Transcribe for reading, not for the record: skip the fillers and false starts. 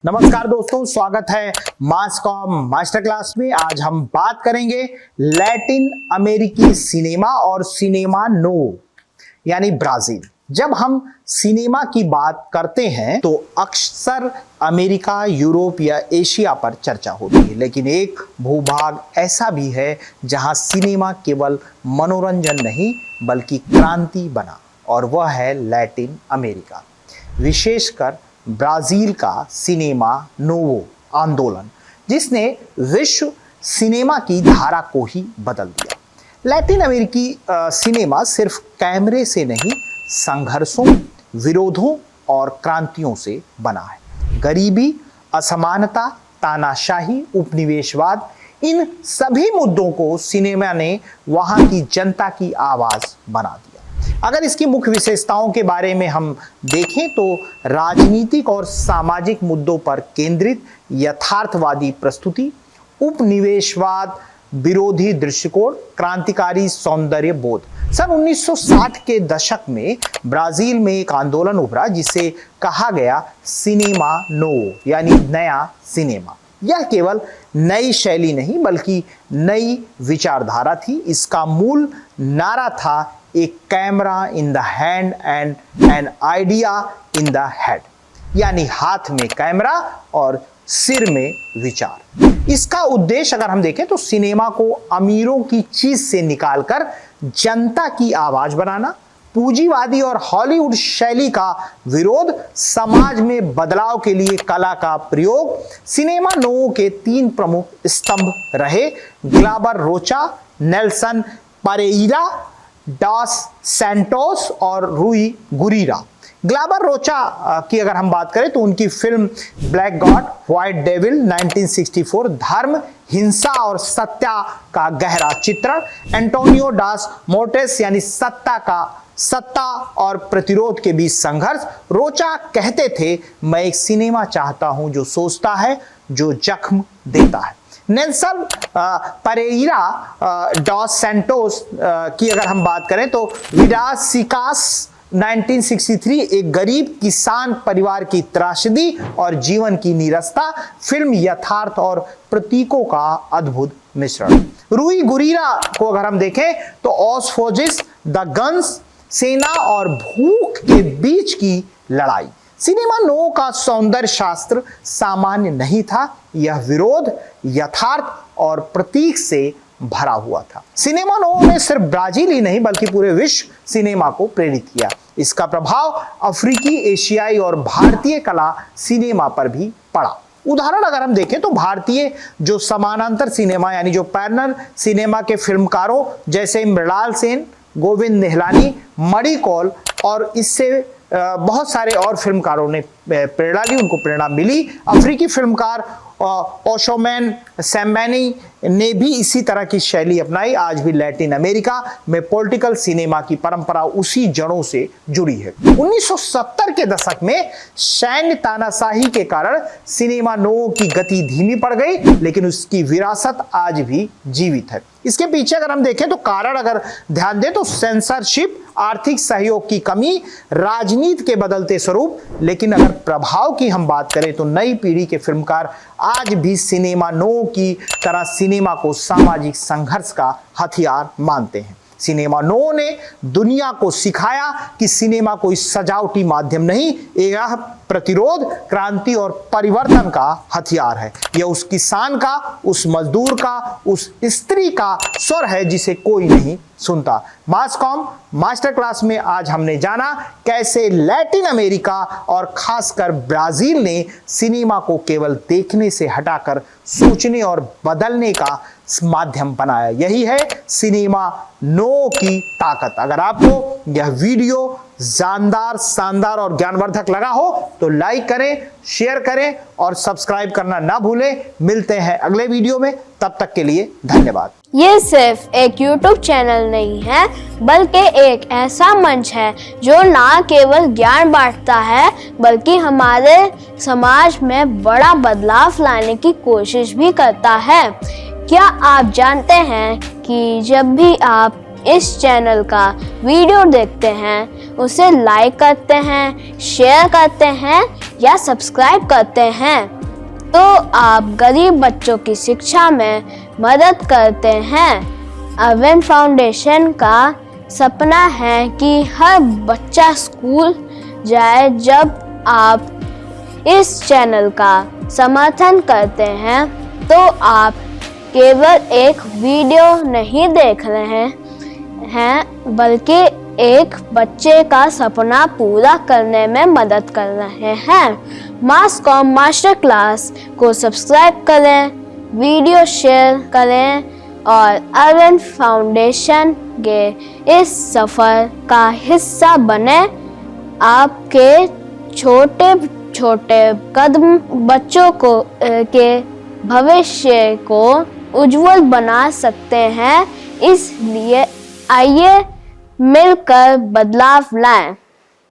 नमस्कार दोस्तों, स्वागत है मास कॉम मास्टर क्लास में। आज हम बात करेंगे लैटिन अमेरिकी सिनेमा और सिनेमा नोवो यानी ब्राजील। जब हम सिनेमा की बात करते हैं तो अक्सर अमेरिका, यूरोप या एशिया पर चर्चा होती है, लेकिन एक भूभाग ऐसा भी है जहां सिनेमा केवल मनोरंजन नहीं बल्कि क्रांति बना, और वह है लैटिन अमेरिका, विशेषकर ब्राजील का सिनेमा नोवो आंदोलन, जिसने विश्व सिनेमा की धारा को ही बदल दिया। लैटिन अमेरिकी सिनेमा सिर्फ कैमरे से नहीं, संघर्षों, विरोधों और क्रांतियों से बना है। गरीबी, असमानता, तानाशाही, उपनिवेशवाद, इन सभी मुद्दों को सिनेमा ने वहां की जनता की आवाज बना दिया। अगर इसकी मुख्य विशेषताओं के बारे में हम देखें तो राजनीतिक और सामाजिक मुद्दों पर केंद्रित यथार्थवादी प्रस्तुति, उपनिवेशवाद विरोधी दृष्टिकोण, क्रांतिकारी सौंदर्य बोध। सन 1960 के दशक में ब्राजील में एक आंदोलन उभरा जिसे कहा गया सिनेमा नोवो यानी नया सिनेमा। यह केवल नई शैली नहीं बल्कि नई विचारधारा थी। इसका मूल नारा था a camera in the hand and an idea in the head, यानी हाथ में कैमरा और सिर में विचार। इसका उद्देश्य अगर हम देखें तो सिनेमा को अमीरों की चीज से निकालकर जनता की आवाज बनाना, पूंजीवादी और हॉलीवुड शैली का विरोध, समाज में बदलाव के लिए कला का प्रयोग। सिनेमा नोवो के 3 प्रमुख स्तंभ रहे: Glauber Rocha, Nelson Pereira dos Santos और रूई गुरीरा। ग्लाबर रोचा की अगर हम बात करें तो उनकी film black God white devil 1964 धर्म, हिंसा और सत्ता का गहरा चित्रण। एंटोनियो डास मोर्टेस यानी सत्ता और प्रतिरोध के बीच संघर्ष। रोचा कहते थे, मैं एक सिनेमा चाहता हूं जो सोचता है, जो जख्म देता है। नेल्सन परेइरा डॉस सैंटोस की अगर हम बात करें तो विडास सिकास 1963 एक गरीब किसान परिवार की त्रासदी और जीवन की नीरसता। फिल्म यथार्थ और प्रतीकों का अद्भुत मिश्रण। रूई गुरीरा को अगर हम देखें तो ऑसफोजिस द गन्स, सेना और भूख के बीच की लड़ाई। सिनेमा नोवो का सौंदर्य शास्त्र सामान्य नहीं था, यह विरोध, यथार्थ और प्रतीक से भरा हुआ था। सिनेमा नोवो ने सिर्फ ब्राजील ही नहीं बल्कि पूरे विश्व सिनेमा को प्रेरित किया। इसका प्रभाव अफ्रीकी, एशियाई और भारतीय कला सिनेमा पर भी पड़ा। उदाहरण अगर हम देखें तो भारतीय जो समानांतर सिनेमा यानी जो पैरेलल सिनेमा के फिल्मकारों जैसे मृणाल सेन, गोविंद निहलानी, मणि कौल और इससे बहुत सारे और फिल्मकारों ने प्रेरणा ली, उनको प्रेरणा मिली। अफ्रीकी फिल्मकार ओशोमैन सैम्बानी ने भी इसी तरह की शैली अपनाई। आज भी लैटिन अमेरिका में पॉलिटिकल सिनेमा की परंपरा उसी जड़ों से जुड़ी है। 1970 के दशक में सैन्य तानाशाही के कारण सिनेमा नोवो की गति धीमी पड़ गई, लेकिन उसकी विरासत आज भी जीवित है। इसके पीछे अगर हम देखें तो कारण अगर ध्यान दें तो सेंसरशिप, आर्थिक सहयोग की कमी, राजनीति के बदलते स्वरूप। लेकिन अगर प्रभाव की हम बात करें तो नई पीढ़ी के फिल्मकार आज भी सिनेमा नोवो की तरह सिनेमा को सामाजिक संघर्ष का हथियार मानते हैं। सिनेमा नोवो ने दुनिया को सिखाया कि सिनेमा कोई सजावटी माध्यम नहीं, यह प्रतिरोध, क्रांति और परिवर्तन का हथियार है। यह उस किसान का, उस मजदूर का, उस स्त्री का स्वर है जिसे कोई नहीं सुनता। मास कॉम मास्टर क्लास में आज हमने जाना कैसे लैटिन अमेरिका और खासकर ब्राजील ने सिनेमा को केवल देखने से हटाकर सोचने और बदलने का माध्यम बनाया। यही है सिनेमा नोवो की ताकत। अगर आपको यह वीडियो जानदार, शानदार और ज्ञानवर्धक लगा हो तो लाइक करें, शेयर करें और सब्सक्राइब करना ना भूलें। मिलते हैं अगले वीडियो में, तब तक के लिए धन्यवाद। ये सिर्फ एक YouTube चैनल नहीं है बल्कि एक ऐसा मंच है जो ना केवल ज्ञान बांटता है बल्कि हमारे समाज में बड़ा बदलाव लाने की कोशिश भी करता है। क्या आप जानते हैं कि जब भी आप इस चैनल का वीडियो देखते हैं, उसे लाइक करते हैं, शेयर करते हैं या सब्सक्राइब करते हैं तो आप गरीब बच्चों की शिक्षा में मदद करते हैं। अरविंद फाउंडेशन का सपना है कि हर बच्चा स्कूल जाए। जब आप इस चैनल का समर्थन करते हैं तो आप केवल एक वीडियो नहीं देख रहे हैं बल्कि एक बच्चे का सपना पूरा करने में मदद कर रहे हैं। मास कॉम मास्टर क्लास को सब्सक्राइब करें, वीडियो शेयर करें और अरविंद फाउंडेशन के इस सफ़र का हिस्सा बने। आपके छोटे छोटे कदम बच्चों को के भविष्य को उज्जवल बना सकते हैं। इसलिए आइए मिलकर बदलाव लाएं।